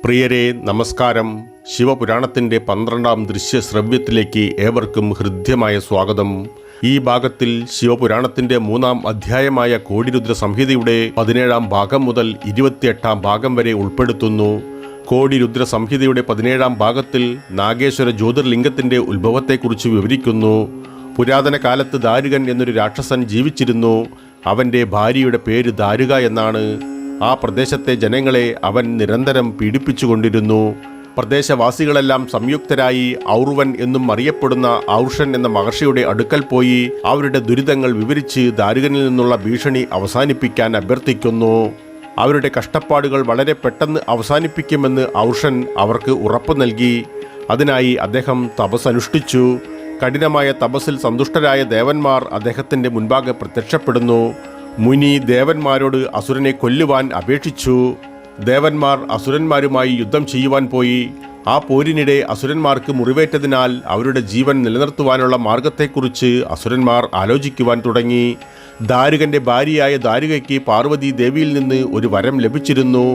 പ്രിയരെ നമസ്കാരം. ശിവപുരാണത്തിൻ്റെ 12ാം ദൃശ്യശ്രവ്യത്തിലേക്ക് ഏവർക്കും ഹൃദ്യമായ സ്വാഗതം. ഈ ഭാഗത്തിൽ ശിവപുരാണത്തിൻ്റെ 3ാം അധ്യായമായ കോടിരുദ്ര സംഹിതയുടെ 17ാം ഭാഗം മുതൽ 28ാം ഭാഗം വരെ ഉൾപ്പെടുത്തുന്നു. കോടിരുദ്ര സംഹിതയുടെ 17ാം ഭാഗത്തിൽ നാഗേശ്വര ജ്യോതിർലിംഗത്തിൻ്റെ ഉത്ഭവത്തെക്കുറിച്ച് വിവരിക്കുന്നു. പുരാതന കാലത്ത് ദാരുകൻ എന്നൊരു രാക്ഷസൻ ജീവിച്ചിരുന്നു. അവൻ്റെ ഭാര്യയുടെ പേര് ദാരുക എന്നാണ്. ആ പ്രദേശത്തെ ജനങ്ങളെ അവൻ നിരന്തരം പീഡിപ്പിച്ചുകൊണ്ടിരുന്നു. പ്രദേശവാസികളെല്ലാം സംയുക്തരായി ഔർവൻ എന്നും അറിയപ്പെടുന്ന ഔർഷൻ എന്ന മഹർഷിയുടെ അടുക്കൽ പോയി അവരുടെ ദുരിതങ്ങൾ വിവരിച്ച് ദാരുകനിൽ നിന്നുള്ള ഭീഷണി അവസാനിപ്പിക്കാൻ അഭ്യർത്ഥിക്കുന്നു. അവരുടെ കഷ്ടപ്പാടുകൾ വളരെ പെട്ടെന്ന് അവസാനിപ്പിക്കുമെന്ന് ഔർഷൻ അവർക്ക് ഉറപ്പു നൽകി. അതിനായി അദ്ദേഹം തപസ് അനുഷ്ഠിച്ചു. കഠിനമായ തപസ്സിൽ സന്തുഷ്ടരായ ദേവന്മാർ അദ്ദേഹത്തിൻ്റെ മുൻപാകെ പ്രത്യക്ഷപ്പെടുന്നു. മുനി ദേവന്മാരോട് അസുരനെ കൊല്ലുവാൻ അപേക്ഷിച്ചു. ദേവന്മാർ അസുരന്മാരുമായി യുദ്ധം ചെയ്യുവാൻ പോയി. ആ പോരിനിടെ അസുരന്മാർക്ക് മുറിവേറ്റതിനാൽ അവരുടെ ജീവൻ നിലനിർത്തുവാനുള്ള മാർഗത്തെക്കുറിച്ച് അസുരന്മാർ ആലോചിക്കുവാൻ തുടങ്ങി. ദാരുകന്റെ ഭാര്യയായ ദാരുകയ്ക്ക് പാർവതി ദേവിയിൽ നിന്ന് ഒരു വരം ലഭിച്ചിരുന്നു.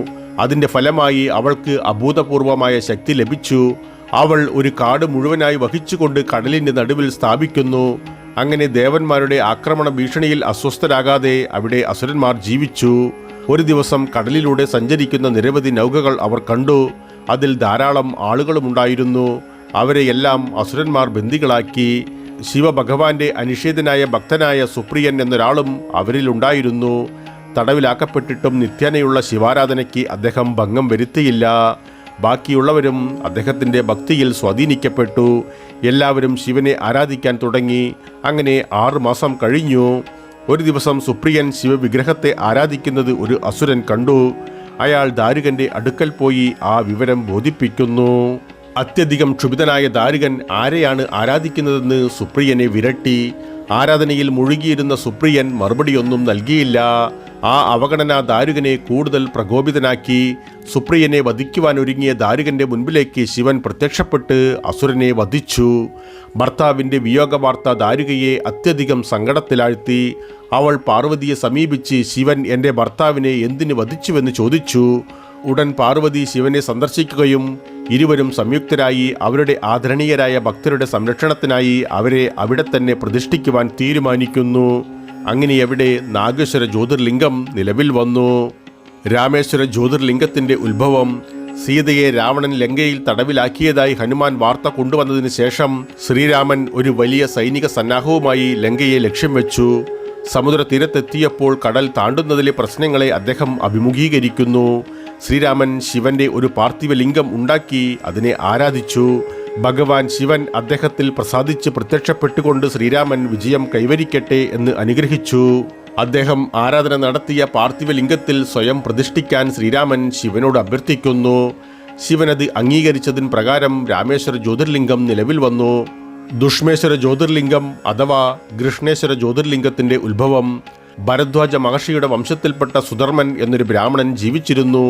അതിൻ്റെ ഫലമായി അവൾക്ക് അഭൂതപൂർവമായ ശക്തി ലഭിച്ചു. അവൾ ഒരു കാട് മുഴുവനായി വഹിച്ചുകൊണ്ട് കടലിൻ്റെ നടുവിൽ സ്ഥാപിക്കുന്നു. അങ്ങനെ ദേവന്മാരുടെ ആക്രമണ ഭീഷണിയിൽ അസ്വസ്ഥരാകാതെ അവിടെ അസുരന്മാർ ജീവിച്ചു. ഒരു ദിവസം കടലിലൂടെ സഞ്ചരിക്കുന്ന നിരവധി നൗകകൾ അവർ കണ്ടു. അതിൽ ധാരാളം ആളുകളുമുണ്ടായിരുന്നു. അവരെയെല്ലാം അസുരന്മാർ ബന്ദികളാക്കി. ശിവഭഗവാന്റെ അനിഷേധനായ ഭക്തനായ സുപ്രിയൻ എന്നൊരാളും അവരിലുണ്ടായിരുന്നു. തടവിലാക്കപ്പെട്ടിട്ടും നിത്യേനയുള്ള ശിവാരാധനയ്ക്ക് അദ്ദേഹം ഭംഗം വരുത്തിയില്ല. ബാക്കിയുള്ളവരും അദ്ദേഹത്തിൻ്റെ ഭക്തിയിൽ സ്വാധീനിക്കപ്പെട്ടു. എല്ലാവരും ശിവനെ ആരാധിക്കാൻ തുടങ്ങി. അങ്ങനെ 6 മാസം കഴിഞ്ഞു. ഒരു ദിവസം സുപ്രിയൻ ശിവവിഗ്രഹത്തെ ആരാധിക്കുന്നത് ഒരു അസുരൻ കണ്ടു. അയാൾ ദാരുകന്റെ അടുക്കൽ പോയി ആ വിവരം ബോധിപ്പിക്കുന്നു. അത്യധികം ക്ഷുഭിതനായ ദാരുകൻ ആരെയാണ് ആരാധിക്കുന്നതെന്ന് സുപ്രിയനെ വിരട്ടി. ആരാധനയിൽ മുഴുകിയിരുന്ന സുപ്രിയൻ മറുപടിയൊന്നും നൽകിയില്ല. ആ അവഗണന ദാരുകനെ കൂടുതൽ പ്രകോപിതനാക്കി. സുപ്രിയനെ വധിക്കുവാനൊരുങ്ങിയ ദാരുകന്റെ മുൻപിലേക്ക് ശിവൻ പ്രത്യക്ഷപ്പെട്ട് അസുരനെ വധിച്ചു. ഭർത്താവിൻ്റെ വിയോഗവാർത്ത ദാരുകയെ അത്യധികം സങ്കടത്തിലാഴ്ത്തി. അവൾ പാർവതിയെ സമീപിച്ച് ശിവൻ എൻ്റെ ഭർത്താവിനെ എന്തിനു വധിച്ചുവെന്ന് ചോദിച്ചു. ഉടൻ പാർവതി ശിവനെ സന്ദർശിക്കുകയും ഇരുവരും സംയുക്തരായി അവരുടെ ആദരണീയരായ ഭക്തരുടെ സംരക്ഷണത്തിനായി അവരെ അവിടെ തന്നെ പ്രതിഷ്ഠിക്കുവാൻ തീരുമാനിക്കുന്നു. അങ്ങനെ അവിടെ നാഗേശ്വര ജ്യോതിർലിംഗം നിലവിൽ വന്നു. രാമേശ്വര ജ്യോതിർലിംഗത്തിൻ്റെ ഉത്ഭവം. സീതയെ രാവണൻ ലങ്കയിൽ തടവിലാക്കിയതായി ഹനുമാൻ വാർത്ത കൊണ്ടുവന്നതിന് ശേഷം ശ്രീരാമൻ ഒരു വലിയ സൈനിക സന്നാഹവുമായി ലങ്കയെ ലക്ഷ്യം വെച്ചു. സമുദ്രതീരത്തെത്തിയപ്പോൾ കടൽ താണ്ടുന്നതിലെ പ്രശ്നങ്ങളെ അദ്ദേഹം അഭിമുഖീകരിക്കുന്നു. ശ്രീരാമൻ ശിവന്റെ ഒരു പാർത്ഥിവ ലിംഗം ഉണ്ടാക്കി അതിനെ ആരാധിച്ചു. ഭഗവാൻ ശിവൻ അദ്ദേഹത്തിൽ പ്രസാദിച്ച് പ്രത്യക്ഷപ്പെട്ടുകൊണ്ട് ശ്രീരാമൻ വിജയം കൈവരിക്കട്ടെ എന്ന് അനുഗ്രഹിച്ചു. അദ്ദേഹം ആരാധന നടത്തിയ പാർത്ഥിവ ലിംഗത്തിൽ സ്വയം പ്രതിഷ്ഠിക്കാൻ ശ്രീരാമൻ ശിവനോട് അഭ്യർത്ഥിക്കുന്നു. ശിവനത് അംഗീകരിച്ചതിന് പ്രകാരം രാമേശ്വര ജ്യോതിർലിംഗം നിലവിൽ വന്നു. ദുഷ്മേശ്വര ജ്യോതിർലിംഗം അഥവാ കൃഷ്ണേശ്വര ജ്യോതിർലിംഗത്തിൻ്റെ ഉത്ഭവം. ഭരദ്വാജ മഹർഷിയുടെ വംശത്തിൽപ്പെട്ട സുധർമ്മൻ എന്നൊരു ബ്രാഹ്മണൻ ജീവിച്ചിരുന്നു.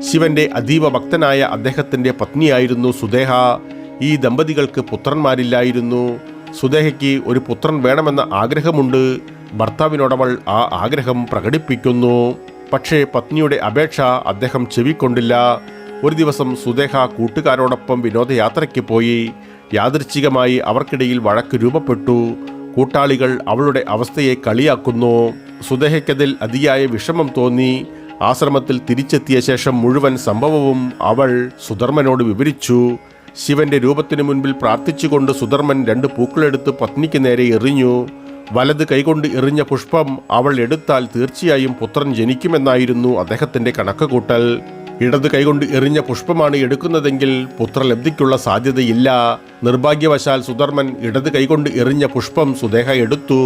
ശിവന്റെ അതീവ ഭക്തനായ അദ്ദേഹത്തിൻ്റെ പത്നിയായിരുന്നു സുദേഹ. ഈ ദമ്പതികൾക്ക് പുത്രന്മാരില്ലായിരുന്നു. സുദേഹയ്ക്ക് ഒരു പുത്രൻ വേണമെന്ന ആഗ്രഹമുണ്ട്. ഭർത്താവിനോടവൾ ആ ആഗ്രഹം പ്രകടിപ്പിക്കുന്നു. പക്ഷേ പത്നിയുടെ അപേക്ഷ അദ്ദേഹം ചെവിക്കൊണ്ടില്ല. ഒരു ദിവസം സുദേഹ കൂട്ടുകാരോടൊപ്പം വിനോദയാത്രയ്ക്ക് പോയി. യാദൃച്ഛികമായി അവർക്കിടയിൽ വഴക്ക് രൂപപ്പെട്ടു. കൂട്ടാളികൾ അവളുടെ അവസ്ഥയെ കളിയാക്കുന്നു. സുദേഹയ്ക്കതിൽ അതിയായ വിഷമം തോന്നി. ആശ്രമത്തിൽ തിരിച്ചെത്തിയ ശേഷം മുഴുവൻ സംഭവവും അവൾ സുധർമ്മനോട് വിവരിച്ചു. ശിവന്റെ രൂപത്തിനു മുൻപിൽ പ്രാർത്ഥിച്ചുകൊണ്ട് സുധർമ്മൻ 2 പൂക്കളെടുത്ത് പത്നിക്ക് നേരെ എറിഞ്ഞു. വലത് കൈകൊണ്ട് എറിഞ്ഞ പുഷ്പം അവൾ എടുത്താൽ തീർച്ചയായും പുത്രൻ ജനിക്കുമെന്നായിരുന്നു അദ്ദേഹത്തിൻ്റെ കണക്കുകൂട്ടൽ. ഇടത് കൈകൊണ്ട് എറിഞ്ഞ പുഷ്പമാണ് എടുക്കുന്നതെങ്കിൽ പുത്രലബ്ധിക്കുള്ള സാധ്യതയില്ല. നിർഭാഗ്യവശാൽ സുധർമ്മൻ ഇടത് കൈകൊണ്ട് എറിഞ്ഞ പുഷ്പം സുദേഹ എടുത്തു.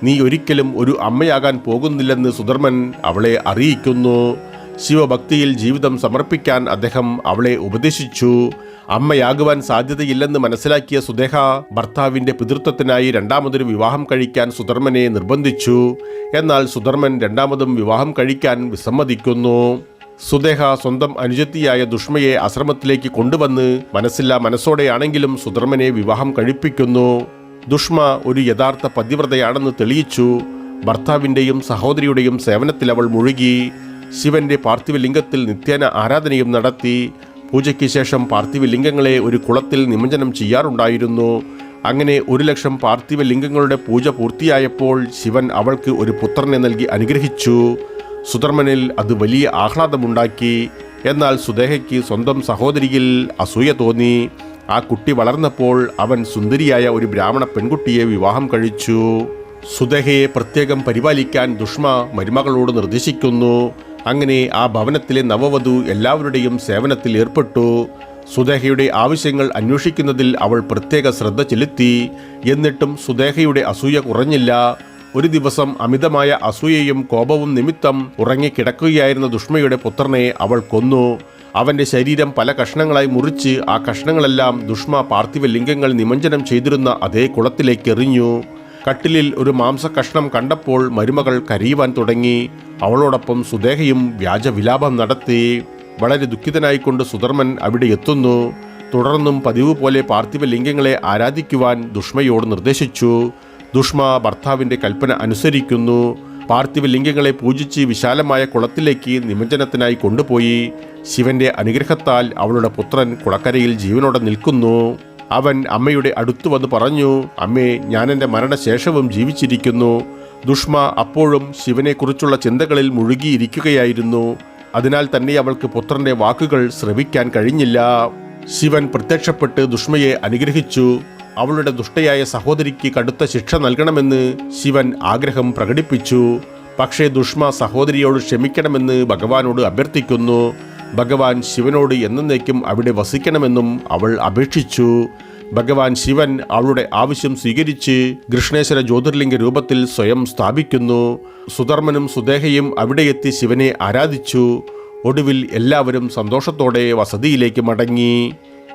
നീ ഒരിക്കലും ഒരു അമ്മയാകാൻ പോകുന്നില്ലെന്ന് സുധർമ്മൻ അവളെ അറിയിക്കുന്നു. ശിവഭക്തിയിൽ ജീവിതം സമർപ്പിക്കാൻ അദ്ദേഹം അവളെ ഉപദേശിച്ചു. അമ്മയാകുവാൻ സാധ്യതയില്ലെന്ന് മനസ്സിലാക്കിയ സുദേഹ ഭർത്താവിൻ്റെ പിതൃത്വത്തിനായി 2ാമതൊരു വിവാഹം കഴിക്കാൻ സുധർമ്മനെ നിർബന്ധിച്ചു. എന്നാൽ സുധർമ്മൻ 2ാമതും വിവാഹം കഴിക്കാൻ വിസമ്മതിക്കുന്നു. സുദേഹ സ്വന്തം അനുജത്തിയായ ദുഷ്മയെ ആശ്രമത്തിലേക്ക് കൊണ്ടുവന്ന് മനസ്സില്ലാ മനസ്സോടെയാണെങ്കിലും സുധർമ്മനെ വിവാഹം കഴിപ്പിക്കുന്നു. ദുഷ്മ ഒരു യഥാർത്ഥ പതിവ്രതയാണെന്ന് തെളിയിച്ചു. ഭർത്താവിൻ്റെയും സഹോദരിയുടെയും സേവനത്തിൽ അവൾ മുഴുകി. ശിവന്റെ പാർത്ഥിവ ലിംഗത്തിൽ നിത്യേന ആരാധനയും നടത്തി. പൂജയ്ക്ക് ശേഷം പാർത്ഥിവ ലിംഗങ്ങളെ ഒരു കുളത്തിൽ നിമജ്ജനം ചെയ്യാറുണ്ടായിരുന്നു. അങ്ങനെ 1,00,000 പാർത്ഥിവ ലിംഗങ്ങളുടെ പൂജ പൂർത്തിയായപ്പോൾ ശിവൻ അവൾക്ക് ഒരു പുത്രനെ നൽകി അനുഗ്രഹിച്ചു. സുധർമ്മനിൽ അത് വലിയ ആഹ്ലാദമുണ്ടാക്കി. എന്നാൽ സുദേഹയ്ക്ക് സ്വന്തം സഹോദരിയിൽ അസൂയ തോന്നി. ആ കുട്ടി വളർന്നപ്പോൾ അവൻ സുന്ദരിയായ ഒരു ബ്രാഹ്മണ പെൺകുട്ടിയെ വിവാഹം കഴിച്ചു. സുദേഹയെ പ്രത്യേകം പരിപാലിക്കാൻ ദുഷ്മ മരുമകളോട് നിർദ്ദേശിക്കുന്നു. അങ്ങനെ ആ ഭവനത്തിലെ നവവധു എല്ലാവരുടെയും സേവനത്തിൽ ഏർപ്പെട്ടു. സുദേഹയുടെ ആവശ്യങ്ങൾ അന്വേഷിക്കുന്നതിൽ അവൾ പ്രത്യേക ശ്രദ്ധ ചെലുത്തി. എന്നിട്ടും സുദേഹയുടെ അസൂയ കുറഞ്ഞില്ല. ഒരു ദിവസം അമിതമായ അസൂയയും കോപവും നിമിത്തം ഉറങ്ങിക്കിടക്കുകയായിരുന്ന ദുഷ്മയുടെ പുത്രനെ അവൾ കൊന്നു. അവൻ്റെ ശരീരം പല കഷ്ണങ്ങളായി മുറിച്ച് ആ കഷ്ണങ്ങളെല്ലാം ദുഷ്മ പാർത്ഥിവ ലിംഗങ്ങൾ നിമജ്ജനം ചെയ്തിരുന്ന അതേ കുളത്തിലേക്ക് എറിഞ്ഞു. കട്ടിലിൽ ഒരു മാംസകഷ്ണം കണ്ടപ്പോൾ മരുമകൾ കരയുവാൻ തുടങ്ങി. അവളോടൊപ്പം സുദേഹയും വ്യാജവിലാപം നടത്തി. വളരെ ദുഃഖിതനായിക്കൊണ്ട് സുധർമ്മൻ അവിടെ എത്തുന്നു. തുടർന്നും പതിവ് പോലെ പാർത്ഥിവ ലിംഗങ്ങളെ ആരാധിക്കുവാൻ ദുഷ്മയോട് നിർദ്ദേശിച്ചു. ദുഷ്മ ഭർത്താവിൻ്റെ കൽപ്പന അനുസരിക്കുന്നു. പാർത്ഥിവ ലിംഗങ്ങളെ പൂജിച്ച് വിശാലമായ കുളത്തിലേക്ക് നിമജ്ജനത്തിനായി കൊണ്ടുപോയി. ശിവന്റെ അനുഗ്രഹത്താൽ അവളുടെ പുത്രൻ കുളക്കരയിൽ ജീവനോടെ നിൽക്കുന്നു. അവൻ അമ്മയുടെ അടുത്തു വന്ന് പറഞ്ഞു, അമ്മേ, ഞാൻ എൻ്റെ മരണശേഷവും ജീവിച്ചിരിക്കുന്നു. ദുഷ്മ അപ്പോഴും ശിവനെക്കുറിച്ചുള്ള ചിന്തകളിൽ മുഴുകിയിരിക്കുകയായിരുന്നു. അതിനാൽ തന്നെ അവൾക്ക് പുത്രന്റെ വാക്കുകൾ ശ്രവിക്കാൻ കഴിഞ്ഞില്ല. ശിവൻ പ്രത്യക്ഷപ്പെട്ട് ദുഷ്മയെ അനുഗ്രഹിച്ചു. അവളുടെ ദുഷ്ടയായ സഹോദരിക്ക് കടുത്ത ശിക്ഷ നൽകണമെന്ന് ശിവൻ ആഗ്രഹം പ്രകടിപ്പിച്ചു. പക്ഷേ ദുഷ്മ സഹോദരിയോട് ക്ഷമിക്കണമെന്ന് ഭഗവാനോട് അഭ്യർത്ഥിക്കുന്നു. ഭഗവാൻ ശിവനോട് എന്നേക്കും അവിടെ വസിക്കണമെന്നും അവൾ അപേക്ഷിച്ചു. ഭഗവാൻ ശിവൻ അവളുടെ ആവശ്യം സ്വീകരിച്ച് കൃഷ്ണേശ്വര ജ്യോതിർലിംഗ രൂപത്തിൽ സ്വയം സ്ഥാപിക്കുന്നു. സുധർമ്മനും സുദേഹയും അവിടെ എത്തി ശിവനെ ആരാധിച്ചു. ഒടുവിൽ എല്ലാവരും സന്തോഷത്തോടെ വസതിയിലേക്ക് മടങ്ങി.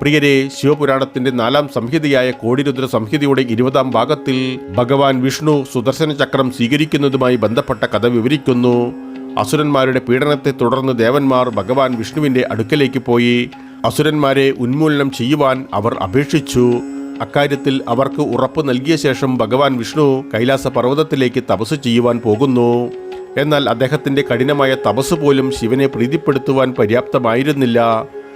പ്രിയരെ, ശിവപുരാണത്തിന്റെ 4ാം സംഹിതയായ കോടിരുദ്ര സംഹിതയുടെ 20ാം ഭാഗത്തിൽ ഭഗവാൻ വിഷ്ണു സുദർശന ചക്രം സ്വീകരിക്കുന്നതുമായി ബന്ധപ്പെട്ട കഥ വിവരിക്കുന്നു. അസുരന്മാരുടെ പീഡനത്തെ തുടർന്ന് ദേവന്മാർ ഭഗവാൻ വിഷ്ണുവിന്റെ അടുക്കലേക്ക് പോയി. അസുരന്മാരെ ഉന്മൂലനം ചെയ്യുവാൻ അവർ അപേക്ഷിച്ചു. അക്കാര്യത്തിൽ അവർക്ക് ഉറപ്പ് നൽകിയ ശേഷം ഭഗവാൻ വിഷ്ണു കൈലാസ പർവ്വതത്തിലേക്ക് തപസ് ചെയ്യുവാൻ പോകുന്നു. എന്നാൽ അദ്ദേഹത്തിന്റെ കഠിനമായ തപസ് പോലും ശിവനെ പ്രീതിപ്പെടുത്തുവാൻ പര്യാപ്തമായിരുന്നില്ല.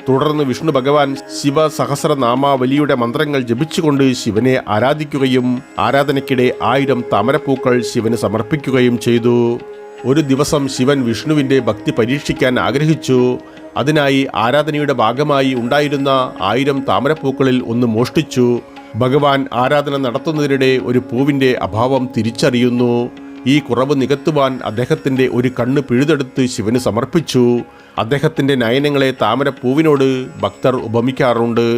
തുടർന്ന് വിഷ്ണു ഭഗവാൻ ശിവസഹസ്രനാമാവലിയുടെ മന്ത്രങ്ങൾ ജപിച്ചുകൊണ്ട് ശിവനെ ആരാധിക്കുകയും ആരാധനയ്ക്കിടെ 1000 താമരപ്പൂക്കൾ ശിവന് സമർപ്പിക്കുകയും ചെയ്തു. ഒരു ദിവസം ശിവൻ വിഷ്ണുവിന്റെ ഭക്തി പരീക്ഷിക്കാൻ ആഗ്രഹിച്ചു. അതിനായി ആരാധനയുടെ ഭാഗമായി ഉണ്ടായിരുന്ന 1000 താമരപ്പൂക്കളിൽ ഒന്ന് മോഷ്ടിച്ചു. ഭഗവാൻ ആരാധന നടത്തുന്നതിനിടെ ഒരു പൂവിന്റെ അഭാവം തിരിച്ചറിയുന്നു. ഈ കുറവ് നികത്തുവാൻ അദ്ദേഹത്തിന്റെ ഒരു കണ്ണ് പിഴുതെടുത്ത് ശിവന് സമർപ്പിച്ചു. അദ്ദേഹത്തിന്റെ നയനങ്ങളെ താമരപ്പൂവിനോട് ഭക്തർ ഉപമിക്കാറുണ്ട്.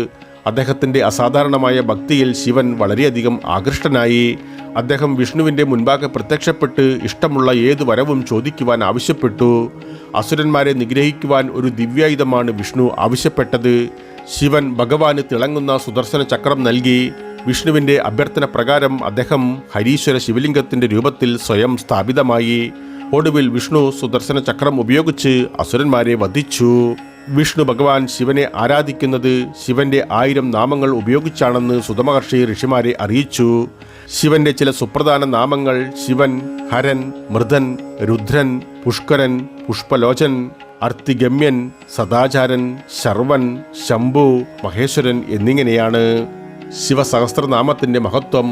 അദ്ദേഹത്തിന്റെ അസാധാരണമായ ഭക്തിയിൽ ശിവൻ വളരെയധികം ആകൃഷ്ടനായി. അദ്ദേഹം വിഷ്ണുവിന്റെ മുൻപാകെ പ്രത്യക്ഷപ്പെട്ട് ഇഷ്ടമുള്ള ഏതു വരവും ചോദിക്കുവാൻ ആവശ്യപ്പെട്ടു. അസുരന്മാരെ നിഗ്രഹിക്കുവാൻ ഒരു ദിവ്യായുധമാണ് വിഷ്ണു ആവശ്യപ്പെട്ടത്. ശിവൻ ഭഗവാന് തിളങ്ങുന്ന സുദർശന ചക്രം നൽകി. വിഷ്ണുവിന്റെ അഭ്യർത്ഥന പ്രകാരം അദ്ദേഹം ഹരീശ്വര ശിവലിംഗത്തിന്റെ രൂപത്തിൽ സ്വയം സ്ഥാപിതമായി. ഒടുവിൽ വിഷ്ണു സുദർശന ചക്രം ഉപയോഗിച്ച് അസുരന്മാരെ വധിച്ചു. വിഷ്ണു ഭഗവാൻ ശിവനെ ആരാധിക്കുന്നത് ശിവന്റെ 1000 നാമങ്ങൾ ഉപയോഗിച്ചാണെന്ന് സുതമഹർഷി ഋഷിമാരെ അറിയിച്ചു. ശിവന്റെ ചില സുപ്രധാന നാമങ്ങൾ ശിവൻ, ഹരൻ, മൃദൻ, രുദ്രൻ, പുഷ്കരൻ, പുഷ്പലോചൻ, അർത്തിഗമ്യൻ, സദാചാരൻ, ശർവൻ, ശംഭു, മഹേശ്വരൻ എന്നിങ്ങനെയാണ്. ശിവസഹസ്രനാമത്തിന്റെ മഹത്വം: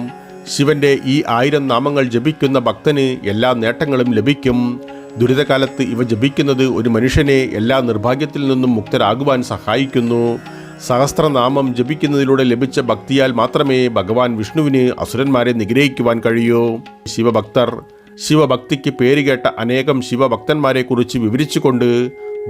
ശിവന്റെ ഈ 1000 നാമങ്ങൾ ജപിക്കുന്ന ഭക്തന് എല്ലാ നേട്ടങ്ങളും ലഭിക്കും. ദുരിതകാലത്ത് ഇവ ജപിക്കുന്നത് ഒരു മനുഷ്യനെ എല്ലാ നിർഭാഗ്യത്തിൽ നിന്നും മുക്തരാകുവാൻ സഹായിക്കുന്നു. സഹസ്രനാമം ജപിക്കുന്നതിലൂടെ ലഭിച്ച ഭക്തിയാൽ മാത്രമേ ഭഗവാൻ വിഷ്ണുവിന് അസുരന്മാരെ നിഗ്രഹിക്കുവാൻ കഴിയൂ. ശിവഭക്തർ. ശിവഭക്തിക്ക് പേരുകേട്ട അനേകം ശിവഭക്തന്മാരെക്കുറിച്ച് വിവരിച്ചുകൊണ്ട്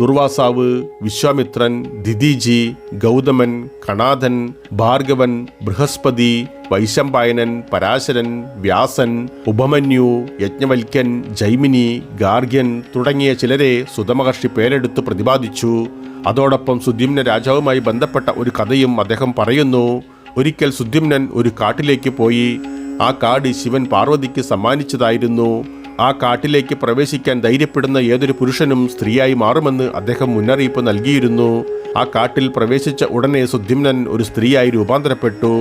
ദുർവാസാവ്, വിശ്വാമിത്രൻ, ദിതിജി, ഗൗതമൻ, കണാഥൻ, ഭാർഗവൻ, ബൃഹസ്പതി, വൈശമ്പായനൻ, പരാശരൻ, വ്യാസൻ, ഉപമന്യു, യജ്ഞവൽക്യൻ, ജൈമിനി, ഗാർഗ്യൻ തുടങ്ങിയ ചിലരെ സുതമഹർഷി പേരെടുത്ത് പ്രതിപാദിച്ചു. അതോടൊപ്പം സുദ്യുമ്ന രാജാവുമായി ബന്ധപ്പെട്ട ഒരു കഥയും അദ്ദേഹം പറയുന്നു. ഒരിക്കൽ സുദ്യുമ്നൻ ഒരു കാട്ടിലേക്ക് പോയി. ആ കാട് ശിവൻ പാർവതിക്ക് സമ്മാനിച്ചതായിരുന്നു. ആ കാട്ടിലേക്ക് പ്രവേശിക്കാൻ ധൈര്യപ്പെടുന്ന ഏതൊരു പുരുഷനും സ്ത്രീയായി മാറുമെന്ന് അദ്ദേഹം മുന്നറിയിപ്പ് നൽകിയിരുന്നു. ആ കാട്ടിൽ പ്രവേശിച്ച ഉടനെ സുദ്യുമ്നൻ ഒരു സ്ത്രീയായി രൂപാന്തരപ്പെട്ടു.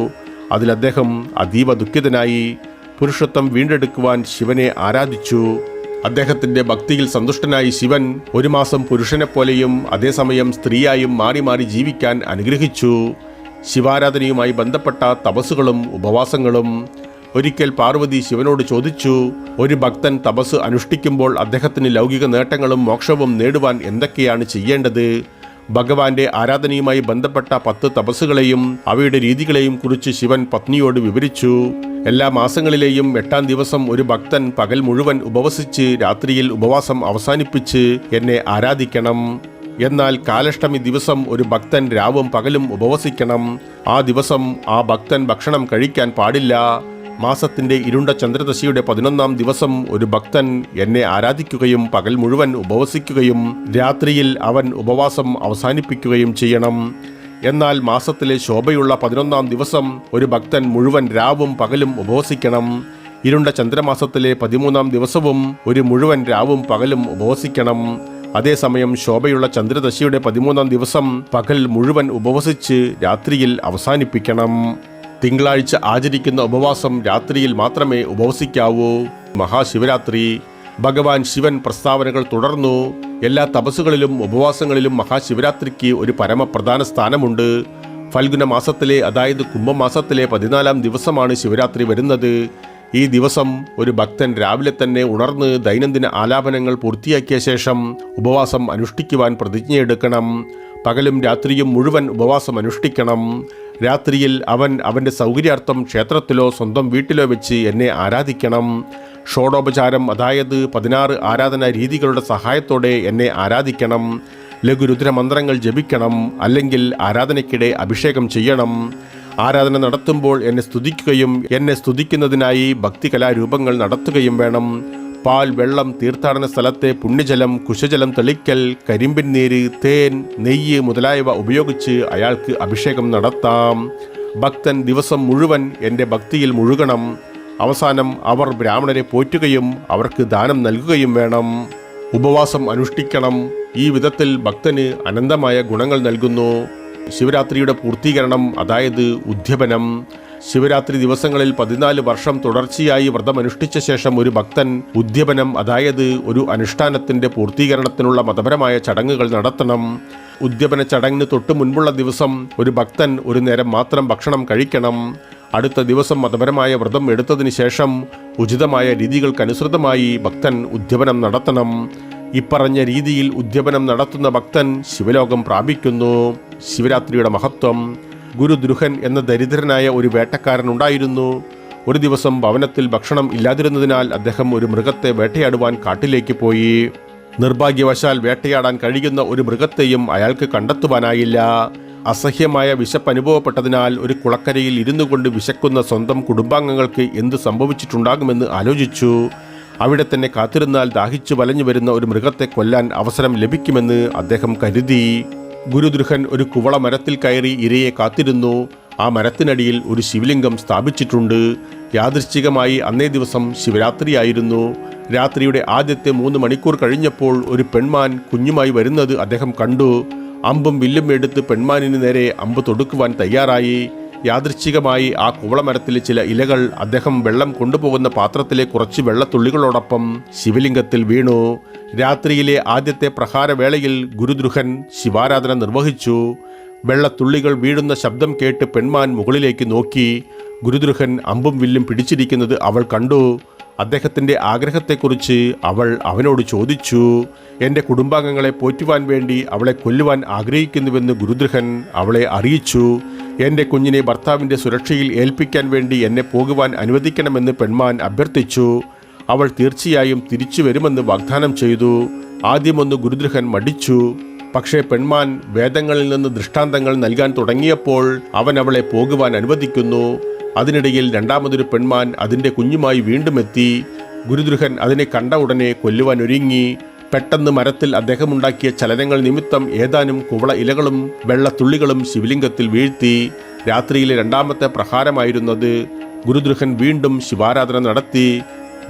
അതിൽ അദ്ദേഹം അതീവ ദുഃഖിതനായി. പുരുഷത്വം വീണ്ടെടുക്കുവാൻ ശിവനെ ആരാധിച്ചു. അദ്ദേഹത്തിന്റെ ഭക്തിയിൽ സന്തുഷ്ടനായി ശിവൻ 1 മാസം പുരുഷനെപ്പോലെയും അതേസമയം സ്ത്രീയായും മാറി മാറി ജീവിക്കാൻ അനുഗ്രഹിച്ചു. ശിവാരാധനയുമായി ബന്ധപ്പെട്ട തപസ്സുകളും ഉപവാസങ്ങളും. ഒരിക്കൽ പാർവതി ശിവനോട് ചോദിച്ചു, ഒരു ഭക്തൻ തപസ് അനുഷ്ഠിക്കുമ്പോൾ അദ്ദേഹത്തിന് ലൗകിക നേട്ടങ്ങളും മോക്ഷവും നേടുവാൻ എന്തൊക്കെയാണ് ചെയ്യേണ്ടത്? ഭഗവാന്റെ ആരാധനയുമായി ബന്ധപ്പെട്ട 10 തപസ്സുകളെയും അവയുടെ രീതികളെയും കുറിച്ച് ശിവൻ പത്നിയോട് വിവരിച്ചു. എല്ലാ മാസങ്ങളിലെയും 8-ാം ദിവസം ഒരു ഭക്തൻ പകൽ മുഴുവൻ ഉപവസിച്ച് രാത്രിയിൽ ഉപവാസം അവസാനിപ്പിച്ച് എന്നെ ആരാധിക്കണം. എന്നാൽ കാലഷ്ടമി ദിവസം ഒരു ഭക്തൻ രാവും പകലും ഉപവസിക്കണം. ആ ദിവസം ആ ഭക്തൻ ഭക്ഷണം കഴിക്കാൻ പാടില്ല. മാസത്തിന്റെ ഇരുണ്ട ചന്ദ്രദശയുടെ 11-ാം ദിവസം ഒരു ഭക്തൻ എന്നെ ആരാധിക്കുകയും പകൽ മുഴുവൻ ഉപവസിക്കുകയും രാത്രിയിൽ അവൻ ഉപവാസം അവസാനിപ്പിക്കുകയും ചെയ്യണം. എന്നാൽ മാസത്തിലെ ശോഭയുള്ള 11-ാം ദിവസം ഒരു ഭക്തൻ മുഴുവൻ രാവും പകലും ഉപവസിക്കണം. ഇരുണ്ട ചന്ദ്രമാസത്തിലെ 13-ാം ദിവസവും ഒരു മുഴുവൻ രാവും പകലും ഉപവസിക്കണം. അതേസമയം ശോഭയുള്ള ചന്ദ്രദശയുടെ 13-ാം ദിവസം പകൽ മുഴുവൻ ഉപവസിച്ച് രാത്രിയിൽ അവസാനിപ്പിക്കണം. തിങ്കളാഴ്ച ആചരിക്കുന്ന ഉപവാസം രാത്രിയിൽ മാത്രമേ ഉപവസിക്കാവൂ. മഹാശിവരാത്രി. ഭഗവാൻ ശിവൻ പ്രസ്താവനകൾ തുടർന്നു. എല്ലാ തപസ്സുകളിലും ഉപവാസങ്ങളിലും മഹാശിവരാത്രിക്ക് ഒരു പരമപ്രധാന സ്ഥാനമുണ്ട്. ഫൽഗുന മാസത്തിലെ, അതായത് കുംഭമാസത്തിലെ 14-ാം ദിവസമാണ് ശിവരാത്രി വരുന്നത്. ഈ ദിവസം ഒരു ഭക്തൻ രാവിലെ തന്നെ ഉണർന്ന് ദൈനംദിന ആലാപനങ്ങൾ പൂർത്തിയാക്കിയ ശേഷം ഉപവാസം അനുഷ്ഠിക്കുവാൻ പ്രതിജ്ഞയെടുക്കണം. പകലും രാത്രിയും മുഴുവൻ ഉപവാസം അനുഷ്ഠിക്കണം. രാത്രിയിൽ അവൻ അവൻ്റെ സൗകര്യാർത്ഥം ക്ഷേത്രത്തിലോ സ്വന്തം വീട്ടിലോ വെച്ച് എന്നെ ആരാധിക്കണം. ഷോഡോപചാരം, അതായത് 16 ആരാധനാ രീതികളുടെ സഹായത്തോടെ എന്നെ ആരാധിക്കണം. ലഘുരുദ്ര മന്ത്രങ്ങൾ ജപിക്കണം. അല്ലെങ്കിൽ ആരാധനയ്ക്കിടെ അഭിഷേകം ചെയ്യണം. ആരാധന നടത്തുമ്പോൾ എന്നെ സ്തുതിക്കുകയും എന്നെ സ്തുതിക്കുന്നതിനായി ഭക്തികലാരൂപങ്ങൾ നടത്തുകയും വേണം. പാൽ, വെള്ളം, തീർത്ഥാടന സ്ഥലത്തെ പുണ്യജലം, കുശജലം തെളിക്കൽ, കരിമ്പിൻ നീര്, തേൻ, നെയ്യ് മുതലായവ ഉപയോഗിച്ച് അയാൾക്ക് അഭിഷേകം നടത്താം. ഭക്തൻ ദിവസം മുഴുവൻ എൻ്റെ ഭക്തിയിൽ മുഴുകണം. അവസാനം അവർ ബ്രാഹ്മണരെ പോറ്റുകയും അവർക്ക് ദാനം നൽകുകയും വേണം. ഉപവാസം അനുഷ്ഠിക്കണം. ഈ വിധത്തിൽ ഭക്തന് അനന്തമായ ഗുണങ്ങൾ നൽകുന്നു. ശിവരാത്രിയുടെ പൂർത്തീകരണം, അതായത് ഉദ്യപനം. ശിവരാത്രി ദിവസങ്ങളിൽ 14 വർഷം തുടർച്ചയായി വ്രതമനുഷ്ഠിച്ച ശേഷം ഒരു ഭക്തൻ ഉദ്യപനം, അതായത് ഒരു അനുഷ്ഠാനത്തിന്റെ പൂർത്തീകരണത്തിനുള്ള മതപരമായ ചടങ്ങുകൾ നടത്തണം. ഉദ്യപന ചടങ്ങിന് തൊട്ടു മുൻപുള്ള ദിവസം ഒരു ഭക്തൻ ഒരു നേരം മാത്രം ഭക്ഷണം കഴിക്കണം. അടുത്ത ദിവസം മതപരമായ വ്രതം എടുത്തതിന് ശേഷം ഉചിതമായ രീതികൾക്കനുസൃതമായി ഭക്തൻ ഉദ്യപനം നടത്തണം. ഇപ്പറഞ്ഞ രീതിയിൽ ഉദ്യപനം നടത്തുന്ന ഭക്തൻ ശിവലോകം പ്രാപിക്കുന്നു. ശിവരാത്രിയുടെ മഹത്വം. ഗുരുദ്രുഹൻ എന്ന ദരിദ്രനായ ഒരു വേട്ടക്കാരൻ ഉണ്ടായിരുന്നു. ഒരു ദിവസം ഭവനത്തിൽ ഭക്ഷണം ഇല്ലാതിരുന്നതിനാൽ അദ്ദേഹം ഒരു മൃഗത്തെ വേട്ടയാടുവാൻ കാട്ടിലേക്ക് പോയി. നിർഭാഗ്യവശാൽ വേട്ടയാടാൻ കഴിയുന്ന ഒരു മൃഗത്തെയും അയാൾക്ക് കണ്ടെത്തുവാനായില്ല. അസഹ്യമായ വിശപ്പ് അനുഭവപ്പെട്ടതിനാൽ ഒരു കുളക്കരയിൽ ഇരുന്നു കൊണ്ട് വിശക്കുന്ന സ്വന്തം കുടുംബാംഗങ്ങൾക്ക് എന്ത് സംഭവിച്ചിട്ടുണ്ടാകുമെന്ന് ആലോചിച്ചു. അവിടെ തന്നെ കാത്തിരുന്നാൽ ദാഹിച്ചു വലഞ്ഞു വരുന്ന ഒരു മൃഗത്തെ കൊല്ലാൻ അവസരം ലഭിക്കുമെന്ന് അദ്ദേഹം കരുതി. ഗുരുദ്രുഹൻ ഒരു കുവള മരത്തിൽ കയറി ഇരയെ കാത്തിരുന്നു. ആ മരത്തിനടിയിൽ ഒരു ശിവലിംഗം സ്ഥാപിച്ചിട്ടുണ്ട്. യാദൃശ്ചികമായി അന്നേ ദിവസം ശിവരാത്രിയായിരുന്നു. രാത്രിയുടെ ആദ്യത്തെ 3 മണിക്കൂർ കഴിഞ്ഞപ്പോൾ ഒരു പെൺമാൻ കുഞ്ഞുമായി വരുന്നത് അദ്ദേഹം കണ്ടു. അമ്പും വില്ലും എടുത്ത് പെൺമാനിന് നേരെ അമ്പ് തൊടുക്കുവാൻ തയ്യാറായി. യാദൃച്ഛികമായി ആ കുവളമരത്തിലെ ചില ഇലകൾ അദ്ദേഹം വെള്ളം കൊണ്ടുപോകുന്ന പാത്രത്തിലെ കുറച്ച് വെള്ളത്തുള്ളികളോടൊപ്പം ശിവലിംഗത്തിൽ വീണു. രാത്രിയിലെ ആദ്യത്തെ പ്രഹാരവേളയിൽ ഗുരുദ്രുഹൻ ശിവാരാധന നിർവഹിച്ചു. വെള്ളത്തുള്ളികൾ വീഴുന്ന ശബ്ദം കേട്ട് പെൺമാൻ മുകളിലേക്ക് നോക്കി. ഗുരുദ്രുഹൻ അമ്പും വില്ലും പിടിച്ചിരിക്കുന്നത് അവൾ കണ്ടു. അദ്ദേഹത്തിൻ്റെ ആഗ്രഹത്തെക്കുറിച്ച് അവൾ അവനോട് ചോദിച്ചു. എൻ്റെ കുടുംബാംഗങ്ങളെ പോറ്റുവാൻ വേണ്ടി അവളെ കൊല്ലുവാൻ ആഗ്രഹിക്കുന്നുവെന്ന് ഗുരുദ്രുഹൻ അവളെ അറിയിച്ചു. എൻ്റെ കുഞ്ഞിനെ ഭർത്താവിൻ്റെ സുരക്ഷയിൽ ഏൽപ്പിക്കാൻ വേണ്ടി എന്നെ പോകുവാൻ അനുവദിക്കണമെന്ന് പെൺമാൻ അഭ്യർത്ഥിച്ചു. അവൾ തീർച്ചയായും തിരിച്ചു വരുമെന്ന് വാഗ്ദാനം ചെയ്തു. ആദ്യമൊന്ന് ഗുരുദ്രുഹൻ മടിച്ചു. പക്ഷേ പെൺമാൻ വേദങ്ങളിൽ നിന്ന് ദൃഷ്ടാന്തങ്ങൾ നൽകാൻ തുടങ്ങിയപ്പോൾ അവൻ അവളെ പോകുവാൻ അനുവദിക്കുന്നു. അതിനിടയിൽ രണ്ടാമതൊരു പെൺമാൻ അതിൻ്റെ കുഞ്ഞുമായി വീണ്ടും എത്തി. ഗുരുദ്രുഹൻ അതിനെ കണ്ട ഉടനെ കൊല്ലുവാൻ ഒരുങ്ങി. പെട്ടെന്ന് മരത്തിൽ അദ്ദേഹമുണ്ടാക്കിയ ചലനങ്ങൾ നിമിത്തം ഏതാനും കുവള ഇലകളും വെള്ളത്തുള്ളികളും ശിവലിംഗത്തിൽ വീഴ്ത്തി. രാത്രിയിലെ 2ാമത്തെ പ്രഹാരമായിരുന്നത്. ഗുരുദ്രുഹൻ വീണ്ടും ശിവാരാധന നടത്തി.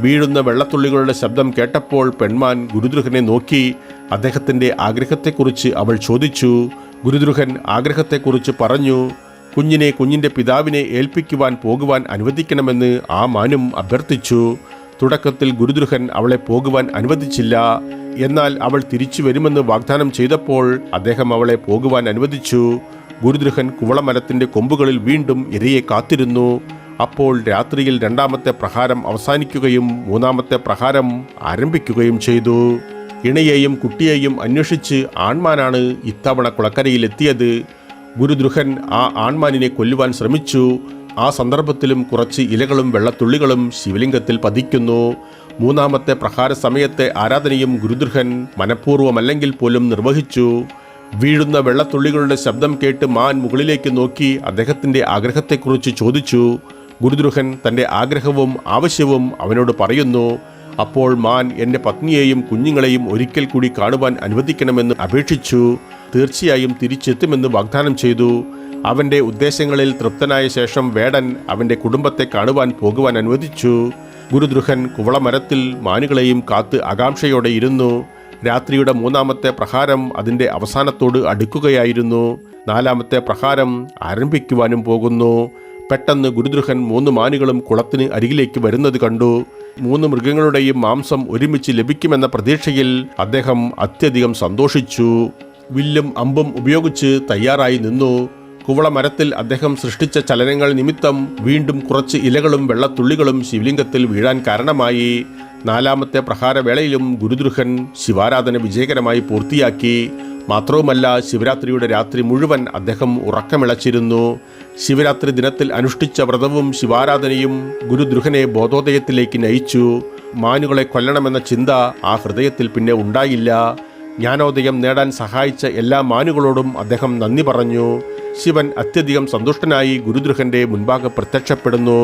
വീഴുന്ന വെള്ളത്തുള്ളികളുടെ ശബ്ദം കേട്ടപ്പോൾ പെൺമാൻ ഗുരുദ്രുഹനെ നോക്കി. അദ്ദേഹത്തിൻ്റെ ആഗ്രഹത്തെക്കുറിച്ച് അവൾ ചോദിച്ചു. ഗുരുദ്രുഹൻ ആഗ്രഹത്തെക്കുറിച്ച് പറഞ്ഞു. കുഞ്ഞിനെ കുഞ്ഞിൻ്റെ പിതാവിനെ ഏൽപ്പിക്കുവാൻ പോകുവാൻ അനുവദിക്കണമെന്ന് ആ മാനും അഭ്യർത്ഥിച്ചു. തുടക്കത്തിൽ ഗുരുദ്രുഹൻ അവളെ പോകുവാൻ അനുവദിച്ചില്ല. എന്നാൽ അവൾ തിരിച്ചു വരുമെന്ന് വാഗ്ദാനം ചെയ്തപ്പോൾ അദ്ദേഹം അവളെ പോകുവാൻ അനുവദിച്ചു. ഗുരുദ്രുഹൻ കുവളമരത്തിന്റെ കൊമ്പുകളിൽ വീണ്ടും ഇരയെ കാത്തിരുന്നു. അപ്പോൾ രാത്രിയിൽ രണ്ടാമത്തെ പ്രഹാരം അവസാനിക്കുകയും മൂന്നാമത്തെ പ്രഹാരം ആരംഭിക്കുകയും ചെയ്തു. ഇണയെയും കുട്ടിയെയും അന്വേഷിച്ച് ആൺമാനാണ് ഇത്തവണ കുളക്കരയിലെത്തിയത്. ഗുരുദ്രുഹൻ ആ ആൺമാനിനെ കൊല്ലുവാൻ ശ്രമിച്ചു. ആ സന്ദർഭത്തിലും കുറച്ച് ഇലകളും വെള്ളത്തുള്ളികളും ശിവലിംഗത്തിൽ പതിക്കുന്നു. മൂന്നാമത്തെ പ്രഹാര സമയത്തെ ആരാധനയും ഗുരുദ്രുഹൻ മനഃപൂർവ്വമല്ലെങ്കിൽ പോലും നിർവഹിച്ചു. വീഴുന്ന വെള്ളത്തുള്ളികളുടെ ശബ്ദം കേട്ട് മാൻ മുകളിലേക്ക് നോക്കി അദ്ദേഹത്തിൻ്റെ ആഗ്രഹത്തെക്കുറിച്ച് ചോദിച്ചു. ഗുരുദ്രുഹൻ തൻ്റെ ആഗ്രഹവും ആവശ്യവും അവനോട് പറയുന്നു. അപ്പോൾ മാൻ എൻ്റെ പത്നിയെയും കുഞ്ഞുങ്ങളെയും ഒരിക്കൽ കൂടി കാണുവാൻ അനുവദിക്കണമെന്ന് അപേക്ഷിച്ചു. തീർച്ചയായും തിരിച്ചെത്തുമെന്ന് വാഗ്ദാനം ചെയ്തു. അവൻ്റെ ഉദ്ദേശങ്ങളിൽ തൃപ്തനായ ശേഷം വേടൻ അവൻ്റെ കുടുംബത്തെ കാണുവാൻ പോകുവാൻ അനുവദിച്ചു. ഗുരുദ്രുഹൻ കുവളമരത്തിൽ മാനുകളെയും കാത്ത് ആകാംക്ഷയോടെ ഇരുന്നു. രാത്രിയുടെ മൂന്നാമത്തെ പ്രഹാരം അതിൻ്റെ അവസാനത്തോട് അടുക്കുകയായിരുന്നു. നാലാമത്തെ പ്രഹാരം ആരംഭിക്കുവാനും പോകുന്നു. പെട്ടെന്ന് ഗുരുദ്രുഹൻ 3 മാനുകളും കുളത്തിന് അരികിലേക്ക് വരുന്നത് കണ്ടു. 3 മൃഗങ്ങളുടെയും മാംസം ഒരുമിച്ച് ലഭിക്കുമെന്ന പ്രതീക്ഷയിൽ അദ്ദേഹം അത്യധികം സന്തോഷിച്ചു. വില്ലും അമ്പും ഉപയോഗിച്ച് തയ്യാറായി നിന്നു. കുവളമരത്തിൽ അദ്ദേഹം സൃഷ്ടിച്ച ചലനങ്ങൾ നിമിത്തം വീണ്ടും കുറച്ച് ഇലകളും വെള്ളത്തുള്ളികളും ശിവലിംഗത്തിൽ വീഴാൻ കാരണമായി. നാലാമത്തെ പ്രഹാരവേളയിലും ഗുരുദ്രുഹൻ ശിവാരാധന വിജയകരമായി പൂർത്തിയാക്കി. മാത്രവുമല്ല, ശിവരാത്രിയുടെ രാത്രി മുഴുവൻ അദ്ദേഹം ഉറക്കമിളച്ചിരുന്നു. ശിവരാത്രി ദിനത്തിൽ അനുഷ്ഠിച്ച വ്രതവും ശിവാരാധനയും ഗുരുദ്രുഹനെ ബോധോദയത്തിലേക്ക് നയിച്ചു. മാനുകളെ കൊല്ലണമെന്ന ചിന്ത ആ ഹൃദയത്തിൽ പിന്നെ ഉണ്ടായില്ല. ജ്ഞാനോദയം നേടാൻ സഹായിച്ച എല്ലാ മാനുകളോടും അദ്ദേഹം നന്ദി പറഞ്ഞു. ശിവൻ അത്യധികം സന്തുഷ്ടനായി ഗുരുദ്രുഹന്റെ മുൻപാകെ പ്രത്യക്ഷപ്പെടുന്നു.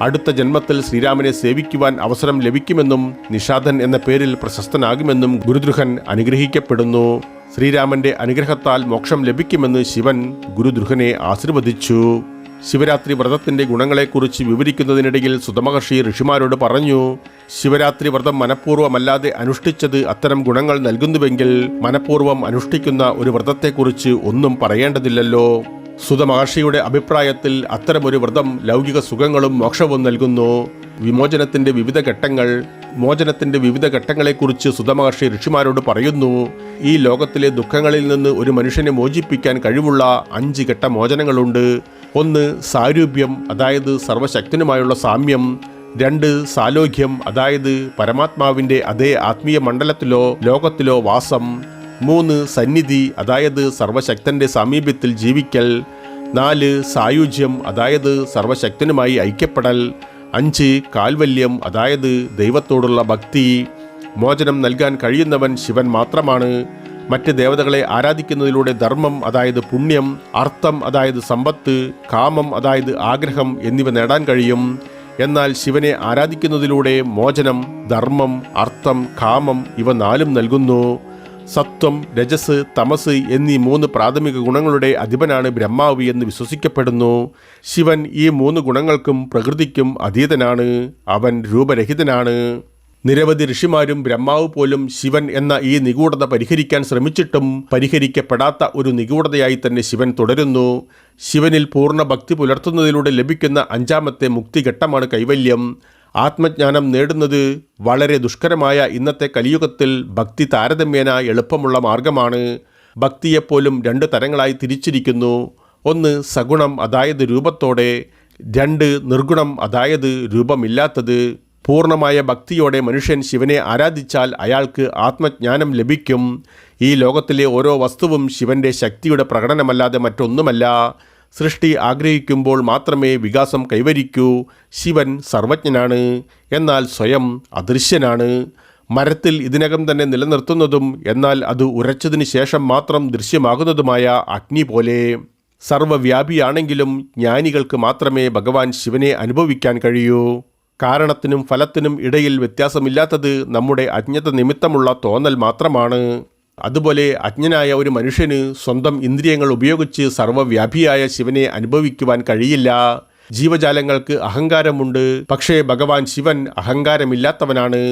അടുത്ത ജന്മത്തിൽ ശ്രീരാമനെ സേവിക്കുവാൻ അവസരം ലഭിക്കുമെന്നും നിഷാദൻ എന്ന പേരിൽ പ്രശസ്തനാകുമെന്നും ഗുരുദ്രുഹൻ അനുഗ്രഹിക്കപ്പെടുന്നു. ശ്രീരാമന്റെ അനുഗ്രഹത്താൽ മോക്ഷം ലഭിക്കുമെന്ന് ശിവൻ ഗുരുദ്രുഹനെ ആശീർവദിച്ചു. ശിവരാത്രി വ്രതത്തിന്റെ ഗുണങ്ങളെക്കുറിച്ച് വിവരിക്കുന്നതിനിടയിൽ സുതമഹർഷി ഋഷിമാരോട് പറഞ്ഞു. ശിവരാത്രി വ്രതം മനഃപൂർവ്വമല്ലാതെ അനുഷ്ഠിച്ചത് അത്തരം ഗുണങ്ങൾ നൽകുന്നുവെങ്കിൽ മനഃപൂർവ്വം അനുഷ്ഠിക്കുന്ന ഒരു വ്രതത്തെക്കുറിച്ച് ഒന്നും പറയേണ്ടതില്ലല്ലോ. സുതമഹർഷിയുടെ അഭിപ്രായത്തിൽ അത്തരമൊരു വ്രതം ലൗകിക സുഖങ്ങളും മോക്ഷവും നൽകുന്നു. മോചനത്തിന്റെ വിവിധ ഘട്ടങ്ങളെക്കുറിച്ച് സുതമഹർഷി ഋഷിമാരോട് പറയുന്നു. ഈ ലോകത്തിലെ ദുഃഖങ്ങളിൽ നിന്ന് ഒരു മനുഷ്യനെ മോചിപ്പിക്കാൻ കഴിവുള്ള 5 ഘട്ട മോചനങ്ങളുണ്ട്. 1 സാരൂപ്യം, അതായത് സർവശക്തനുമായുള്ള സാമ്യം. 2 സാലോക്യം, അതായത് പരമാത്മാവിൻ്റെ അതേ ആത്മീയ മണ്ഡലത്തിലോ ലോകത്തിലോ വാസം. 3 സന്നിധി, അതായത് സർവശക്തന്റെ സാമീപ്യത്തിൽ ജീവിക്കൽ. 4 സായുജ്യം, അതായത് സർവശക്തനുമായി ഐക്യപ്പെടൽ. 5 കാൽവല്യം, അതായത് ദൈവത്തോടുള്ള ഭക്തി. മോചനം നൽകാൻ കഴിയുന്നവൻ ശിവൻ മാത്രമാണ്. മറ്റ് ദേവതകളെ ആരാധിക്കുന്നതിലൂടെ ധർമ്മം, അതായത് പുണ്യം, അർത്ഥം, അതായത് സമ്പത്ത്, കാമം, അതായത് ആഗ്രഹം എന്നിവ നേടാൻ കഴിയും. എന്നാൽ ശിവനെ ആരാധിക്കുന്നതിലൂടെ മോചനം, ധർമ്മം, അർത്ഥം, കാമം ഇവ 4 നൽകുന്നു. സത്വം, രജസ്, തമസ് എന്നീ 3 പ്രാഥമിക ഗുണങ്ങളുടെ അധിപനാണ് ബ്രഹ്മാവ് എന്ന് വിശ്വസിക്കപ്പെടുന്നു. ശിവൻ ഈ 3 ഗുണങ്ങൾക്കും പ്രകൃതിക്കും അതീതനാണ്. അവൻ രൂപരഹിതനാണ്. നിരവധി ഋഷിമാരും ബ്രഹ്മാവ് പോലും ശിവൻ എന്ന ഈ നിഗൂഢത പരിഹരിക്കാൻ ശ്രമിച്ചിട്ടും പരിഹരിക്കപ്പെടാത്ത ഒരു നിഗൂഢതയായി തന്നെ ശിവൻ തുടരുന്നു. ശിവനിൽ പൂർണ്ണ ഭക്തി പുലർത്തുന്നതിലൂടെ ലഭിക്കുന്ന 5ാമത്തെ മുക്തിഘട്ടമാണ് കൈവല്യം. ആത്മജ്ഞാനം നേടുന്നത് വളരെ ദുഷ്കരമായ ഇന്നത്തെ കലിയുഗത്തിൽ ഭക്തി താരതമ്യേന എളുപ്പമുള്ള മാർഗമാണ്. ഭക്തിയെപ്പോലും 2 തരങ്ങളായി തിരിച്ചിരിക്കുന്നു. 1 സഗുണം, അതായത് രൂപത്തോടെ. 2 നിർഗുണം, അതായത് രൂപമില്ലാത്തത്. പൂർണ്ണമായ ഭക്തിയോടെ മനുഷ്യൻ ശിവനെ ആരാധിച്ചാൽ അയാൾക്ക് ആത്മജ്ഞാനം ലഭിക്കും. ഈ ലോകത്തിലെ ഓരോ വസ്തുവും ശിവന്റെ ശക്തിയുടെ പ്രകടനമല്ലാതെ മറ്റൊന്നുമല്ല. സൃഷ്ടി ആഗ്രഹിക്കുമ്പോൾ മാത്രമേ വികാസം കൈവരിക്കൂ. ശിവൻ സർവജ്ഞനാണ്, എന്നാൽ സ്വയം അദൃശ്യനാണ്. മരത്തിൽ ഇതിനകം തന്നെ നിലനിർത്തുന്നതും എന്നാൽ അത് ഉരച്ചതിന് ശേഷം മാത്രം ദൃശ്യമാകുന്നതുമായ അഗ്നി പോലെ. സർവവ്യാപിയാണെങ്കിലും ജ്ഞാനികൾക്ക് മാത്രമേ ഭഗവാൻ ശിവനെ അനുഭവിക്കാൻ കഴിയൂ. കാരണത്തിനും ഫലത്തിനും ഇടയിൽ വ്യത്യാസമില്ലാത്തത് നമ്മുടെ അജ്ഞത നിമിത്തമുള്ള തോന്നൽ മാത്രമാണ്. അതുപോലെ അജ്ഞനായ ഒരു മനുഷ്യന് സ്വന്തം ഇന്ദ്രിയങ്ങൾ ഉപയോഗിച്ച് സർവ്വവ്യാപിയായ ശിവനെ അനുഭവിക്കുവാൻ കഴിയില്ല. ജീവജാലങ്ങൾക്ക് അഹങ്കാരമുണ്ട്, പക്ഷേ ഭഗവാൻ ശിവൻ അഹങ്കാരമില്ലാത്തവനാണ്.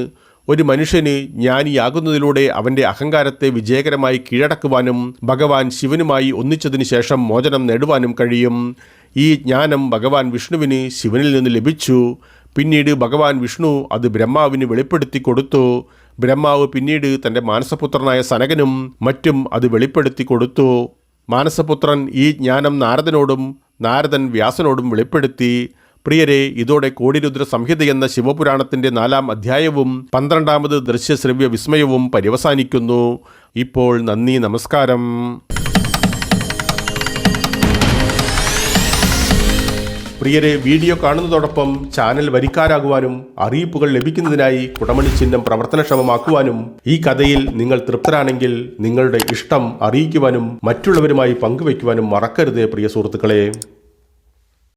ഒരു മനുഷ്യന് ജ്ഞാനിയാകുന്നതിലൂടെ അവൻ്റെ അഹങ്കാരത്തെ വിജയകരമായി കീഴടക്കുവാനും ഭഗവാൻ ശിവനുമായി ഒന്നിച്ചതിന് ശേഷം മോചനം നേടുവാനും കഴിയും. ഈ ജ്ഞാനം ഭഗവാൻ വിഷ്ണുവിന് ശിവനിൽ നിന്ന് ലഭിച്ചു. പിന്നീട് ഭഗവാൻ വിഷ്ണു അത് ബ്രഹ്മാവിന് വെളിപ്പെടുത്തി കൊടുത്തു. ബ്രഹ്മാവ് പിന്നീട് തൻ്റെ മാനസപുത്രനായ സനകനും മറ്റും അത് വെളിപ്പെടുത്തി കൊടുത്തു. മാനസപുത്രൻ ഈ ജ്ഞാനം നാരദനോടും നാരദൻ വ്യാസനോടും വെളിപ്പെടുത്തി. പ്രിയരെ, ഇതോടെ കോടിരുദ്ര സംഹിത എന്ന ശിവപുരാണത്തിൻ്റെ 4-ാം അധ്യായവും 12-ാമത് ദൃശ്യശ്രവ്യ വിസ്മയവും പര്യവസാനിക്കുന്നു. ഇപ്പോൾ നന്ദി, നമസ്കാരം. പ്രിയരെ, വീഡിയോ കാണുന്നതോടൊപ്പം ചാനൽ വരിക്കാരാകുവാനും അറിയിപ്പുകൾ ലഭിക്കുന്നതിനായി കുടമണി ചിഹ്നം പ്രവർത്തനക്ഷമമാക്കുവാനും ഈ കഥയിൽ നിങ്ങൾ തൃപ്തരാണെങ്കിൽ നിങ്ങളുടെ ഇഷ്ടം അറിയിക്കുവാനും മറ്റുള്ളവരുമായി പങ്കുവയ്ക്കുവാനും മറക്കരുതേ പ്രിയ സുഹൃത്തുക്കളെ.